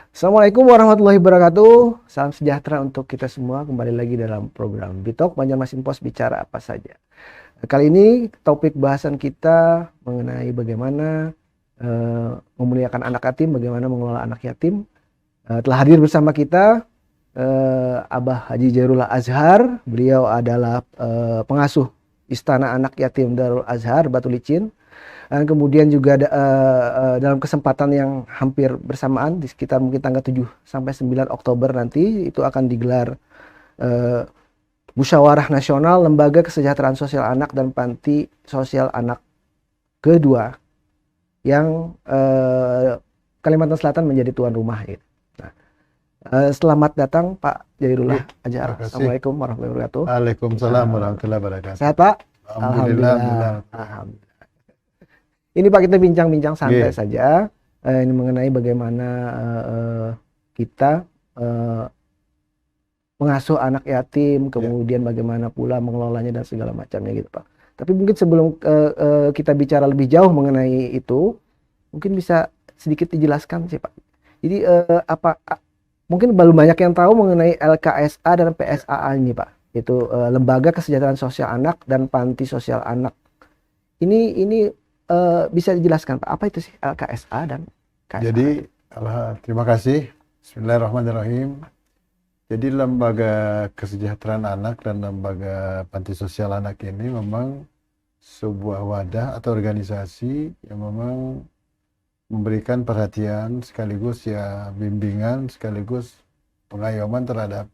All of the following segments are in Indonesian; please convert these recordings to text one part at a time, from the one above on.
Assalamualaikum warahmatullahi wabarakatuh. Salam sejahtera untuk kita semua. Kembali lagi dalam program Bitok Banjarmasin Pos bicara apa saja. Kali ini topik bahasan kita mengenai bagaimana memuliakan anak yatim, bagaimana mengelola anak yatim. Telah hadir bersama kita Abah Haji Jairullah Azhar. Beliau adalah pengasuh Istana Anak Yatim Darul Azhar Batu Licin. Dan kemudian juga dalam kesempatan yang hampir bersamaan di sekitar mungkin tanggal 7 sampai 9 Oktober nanti itu akan digelar Musyawarah Nasional Lembaga Kesejahteraan Sosial Anak dan Panti Sosial Anak kedua yang Kalimantan Selatan menjadi tuan rumah gitu. Nah, selamat datang Pak Jairullah Azhar. Assalamualaikum warahmatullahi wabarakatuh. Waalaikumsalam warahmatullahi wabarakatuh. Sehat Pak? Alhamdulillah. Alhamdulillah. Ini Pak, kita bincang-bincang santai Yeah. saja ini mengenai bagaimana kita mengasuh anak yatim, kemudian bagaimana pula mengelolanya dan segala macamnya gitu Pak. Tapi mungkin sebelum kita bicara lebih jauh mengenai itu, mungkin bisa sedikit dijelaskan sih Pak. Jadi mungkin belum banyak yang tahu mengenai LKSA dan PSAA ini Pak. Itu Lembaga Kesejahteraan Sosial Anak dan Panti Sosial Anak. Ini bisa dijelaskan Pak, apa itu sih LKSA dan KSA? Jadi, terima kasih. Bismillahirrahmanirrahim. Jadi Lembaga Kesejahteraan Anak dan Lembaga Panti Sosial Anak ini memang sebuah wadah atau organisasi yang memang memberikan perhatian sekaligus ya bimbingan sekaligus pengayoman terhadap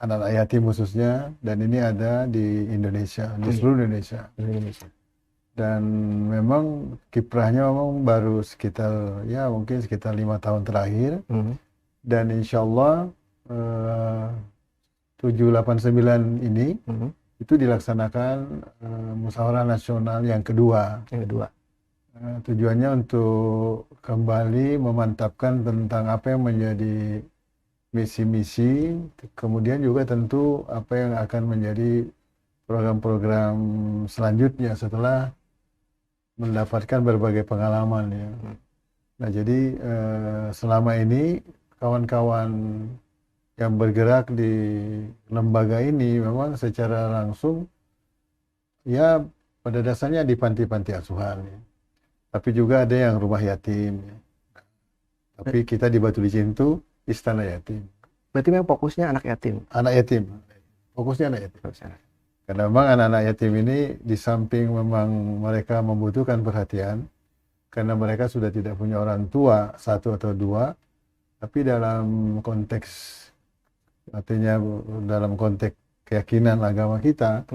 anak yatim khususnya, dan ini ada di Indonesia, di seluruh Indonesia. Dan memang kiprahnya memang baru sekitar mungkin sekitar 5 tahun terakhir. Dan insya Allah 789 ini itu dilaksanakan musyawarah nasional yang kedua. Tujuannya untuk kembali memantapkan tentang apa yang menjadi misi-misi, kemudian juga tentu apa yang akan menjadi program-program selanjutnya setelah mendapatkan berbagai pengalaman ya. Nah jadi selama ini kawan-kawan yang bergerak di lembaga ini memang secara langsung ya pada dasarnya di panti-panti asuhan ya. Tapi juga ada yang rumah yatim ya. Tapi kita di Batu Licin itu Istana Yatim. Berarti memang fokusnya anak yatim. Anak yatim. Fokusnya anak yatim. Karena memang anak-anak yatim ini di samping memang mereka membutuhkan perhatian, karena mereka sudah tidak punya orang tua, satu atau dua, tapi dalam konteks, artinya dalam konteks keyakinan agama kita,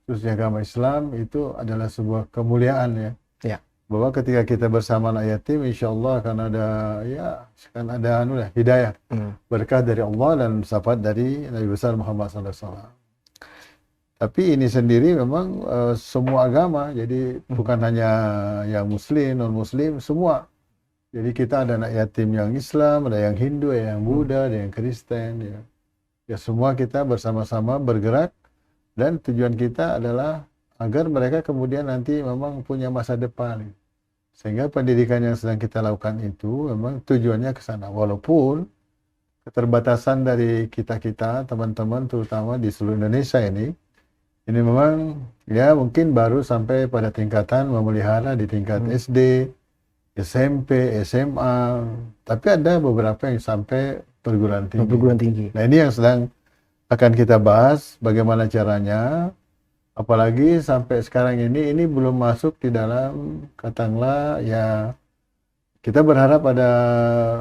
khususnya agama Islam, itu adalah sebuah kemuliaan ya. Bahwa ketika kita bersama anak yatim, insya Allah akan ada hidayah, berkah dari Allah dan syafaat dari Nabi besar Muhammad SAW. Tapi ini sendiri memang semua agama, jadi bukan hanya yang Muslim, non-Muslim, semua. Jadi kita ada anak yatim yang Islam, ada yang Hindu, ada yang Buddha, ada yang Kristen. Ya semua kita bersama-sama bergerak, dan tujuan kita adalah agar mereka kemudian nanti memang punya masa depan. Sehingga pendidikan yang sedang kita lakukan itu memang tujuannya ke sana. Walaupun keterbatasan dari kita-kita, teman-teman terutama di seluruh Indonesia ini memang ya mungkin baru sampai pada tingkatan memelihara di tingkat SD, SMP, SMA, tapi ada beberapa yang sampai perguruan tinggi. Nah ini yang sedang akan kita bahas bagaimana caranya, apalagi sampai sekarang ini belum masuk di dalam katakanlah ya kita berharap ada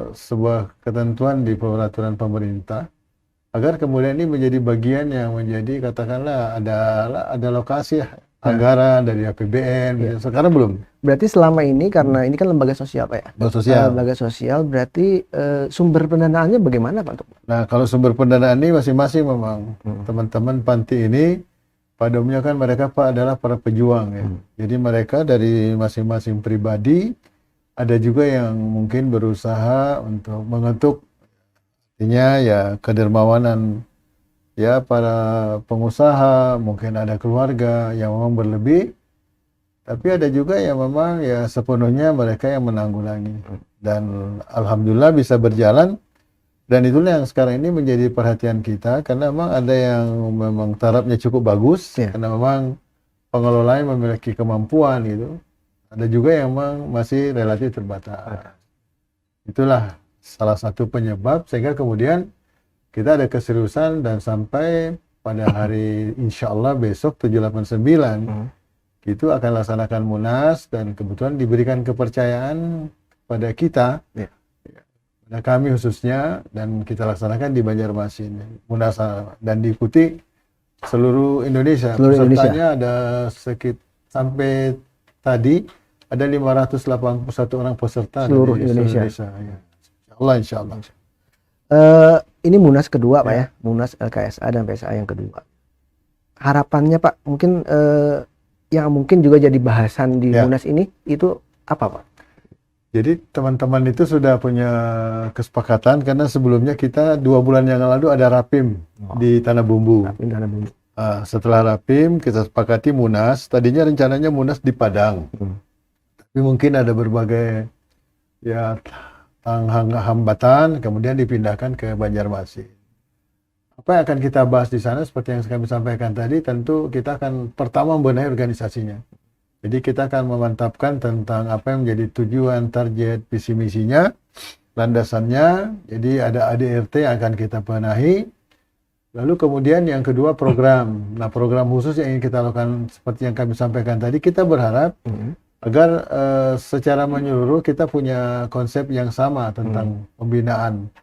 sebuah ketentuan di peraturan pemerintah agar kemudian ini menjadi bagian yang menjadi katakanlah ada lokasi anggaran dari APBN. Sekarang belum. Berarti selama ini karena ini kan lembaga sosial Pak ya. Lembaga sosial berarti sumber pendanaannya bagaimana Pak? Nah kalau sumber pendanaan ini masing-masing memang teman-teman panti ini pada umumnya kan mereka Pak adalah para pejuang ya. Jadi mereka dari masing-masing pribadi, ada juga yang mungkin berusaha untuk mengetuk artinya ya kedermawanan ya para pengusaha, mungkin ada keluarga yang memang berlebih Tapi ada juga yang memang ya sepenuhnya mereka yang menanggulangi. Dan alhamdulillah bisa berjalan. Dan itulah yang sekarang ini menjadi perhatian kita, karena memang ada yang memang tarafnya cukup bagus, karena memang pengelolanya memiliki kemampuan gitu. Ada juga yang memang masih relatif terbatas. Itulah salah satu penyebab sehingga kemudian kita ada keseriusan dan sampai pada hari insya Allah besok 789 itu akan laksanakan Munas, dan kebetulan diberikan kepercayaan pada kita, pada kami khususnya, dan kita laksanakan di Banjarmasin Munas, dan diikuti seluruh Indonesia. Pesertanya ada sampai tadi ada 581 orang peserta seluruh dari Indonesia. Ya. Insya Allah. Ini Munas kedua Pak ya, Munas LKSA dan PSA yang kedua. Harapannya Pak, mungkin yang mungkin juga jadi bahasan di Munas ini itu apa Pak? Jadi teman-teman itu sudah punya kesepakatan, karena sebelumnya kita 2 bulan yang lalu ada Rapim di Tanah Bumbu. Setelah Rapim kita sepakati Munas. Tadinya rencananya Munas di Padang, tapi mungkin ada berbagai hambatan, kemudian dipindahkan ke Banjarmasin. Apa yang akan kita bahas di sana seperti yang kami sampaikan tadi, tentu kita akan pertama membenahi organisasinya. Jadi kita akan memantapkan tentang apa yang menjadi tujuan, target, visi misinya, landasannya. Jadi ada ADRT yang akan kita benahi. Lalu kemudian yang kedua program. Nah, program khusus yang ingin kita lakukan seperti yang kami sampaikan tadi, kita berharap agar secara menyeluruh kita punya konsep yang sama tentang pembinaan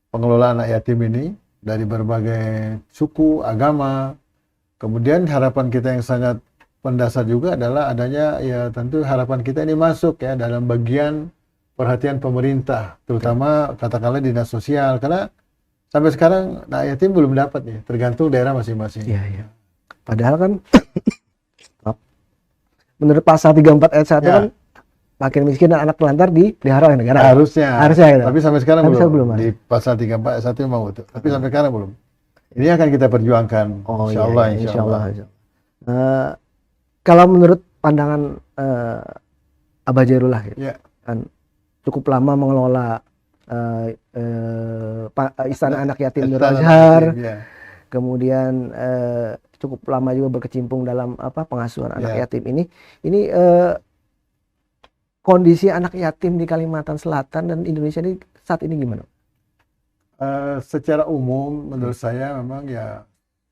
pengelolaan anak yatim ini dari berbagai suku, agama. Kemudian harapan kita yang sangat mendasar juga adalah adanya tentu harapan kita ini masuk dalam bagian perhatian pemerintah, terutama katakanlah dinas sosial, karena sampai sekarang anak yatim belum dapat nih, tergantung daerah masing-masing. Iya. Padahal kan menurut pasal 34 ayat 1 kan makin miskin dan anak telantar dipelihara oleh negara. Harusnya gitu. Tapi sampai sekarang belum. Di pasal 34 ayat 1 memang betul. Tapi sampai sekarang belum. Ini akan kita perjuangkan. Insya Allah. Kalau menurut pandangan Abah Jairullah kan cukup lama mengelola Istana Anak Yatim Nurul Azhar. Kemudian cukup lama juga berkecimpung dalam pengasuhan anak yatim ini kondisi anak yatim di Kalimantan Selatan dan Indonesia ini saat ini gimana? Secara umum menurut saya memang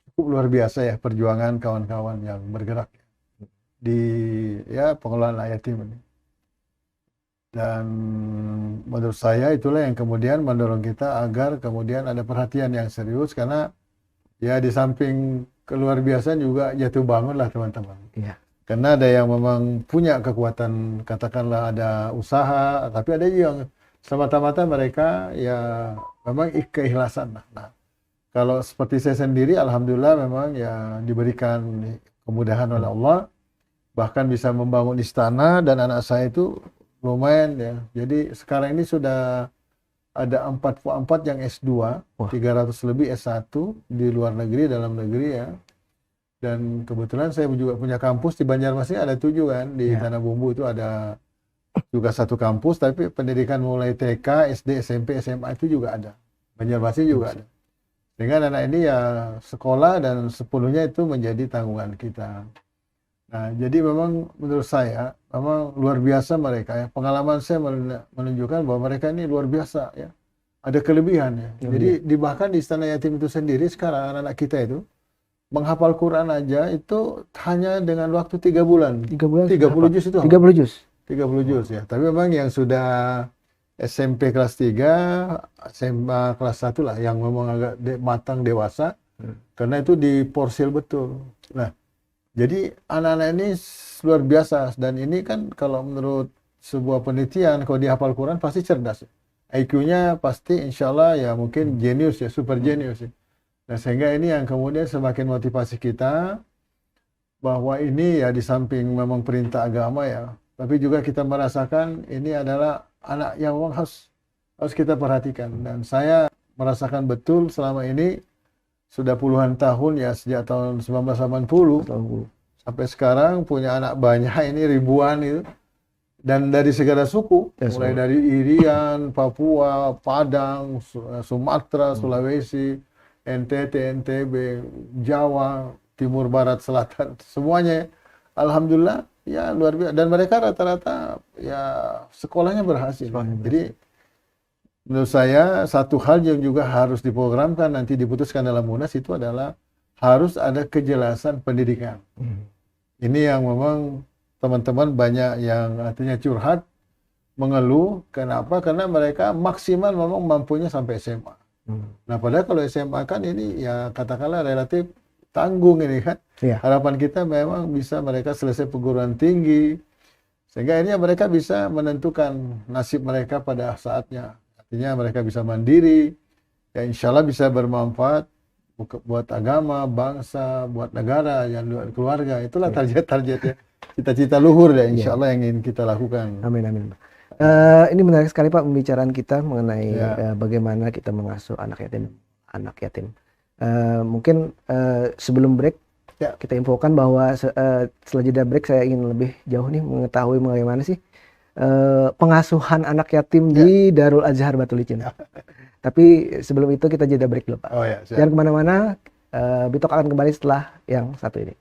cukup luar biasa perjuangan kawan-kawan yang bergerak di pengelolaan anak yatim ini. Dan menurut saya itulah yang kemudian mendorong kita agar kemudian ada perhatian yang serius, karena di samping keluar biasa juga jatuh bangun lah teman-teman. Karena ada yang memang punya kekuatan, katakanlah ada usaha, tapi ada juga yang semata-mata mereka memang keikhlasan. Nah, kalau seperti saya sendiri, alhamdulillah memang diberikan kemudahan oleh Allah, bahkan bisa membangun istana, dan anak saya itu lumayan Jadi sekarang ini sudah ada 44 yang S2, 300 lebih S1 di luar negeri, dalam negeri Dan kebetulan saya juga punya kampus di Banjarmasin, ada 7 kan, di Tanah Bumbu itu ada juga 1 kampus, tapi pendidikan mulai TK, SD, SMP, SMA itu juga ada. Banjarmasin juga ada. Sehingga anak ini sekolah dan sepenuhnya itu menjadi tanggungan kita. Nah, jadi memang menurut saya memang luar biasa mereka Pengalaman saya menunjukkan bahwa mereka ini luar biasa Ada kelebihan Jadi bahkan di Istana Yatim itu sendiri sekarang anak-anak kita itu menghafal Quran aja itu hanya dengan waktu 3 bulan. 3 bulan 30 juz itu. 30 juz. 30 juz Tapi memang yang sudah SMP kelas 3, SMA kelas 1 lah yang memang agak matang dewasa. Karena itu diporsil betul. Nah, jadi anak-anak ini luar biasa, dan ini kan kalau menurut sebuah penelitian kalau dihafal Quran pasti cerdas. IQ-nya pasti insya Allah mungkin jenius super jenius. Nah, sehingga ini yang kemudian semakin motivasi kita bahwa ini di samping memang perintah agama tapi juga kita merasakan ini adalah anak yang memang harus kita perhatikan. Dan saya merasakan betul selama ini sudah puluhan tahun sejak tahun 1980 sampai sekarang punya anak banyak ini ribuan itu. Dan dari segala suku, mulai dari Irian, Papua, Padang, Sumatera, Sulawesi, NTT, NTB, Jawa, Timur Barat, Selatan, semuanya. Alhamdulillah, ya luar biasa. Dan mereka rata-rata ya sekolahnya berhasil. Jadi menurut saya satu hal yang juga harus diprogramkan nanti diputuskan dalam Munas itu adalah harus ada kejelasan pendidikan. Ini yang memang teman-teman banyak yang artinya curhat, mengeluh. Kenapa? Karena mereka maksimal memang mampunya sampai SMA. Nah, padahal kalau SMA kan ini ya katakanlah relatif tanggung ini kan. Harapan kita memang bisa mereka selesai perguruan tinggi, sehingga akhirnya mereka bisa menentukan nasib mereka pada saatnya. Artinya mereka bisa mandiri, ya insya Allah bisa bermanfaat buat agama, bangsa, buat negara, yang keluarga. Itulah target-targetnya. Cita-cita luhur ya insya Allah yang ingin kita lakukan. Amin, amin. Ini menarik sekali Pak pembicaraan kita mengenai bagaimana kita mengasuh anak yatim. Mungkin sebelum break kita infokan bahwa setelah jeda break saya ingin lebih jauh nih mengetahui bagaimana sih pengasuhan anak yatim di Darul Azhar Batu Licin. Tapi sebelum itu kita jeda break dulu Pak. Jangan kemana-mana, Bitok akan kembali setelah yang satu ini.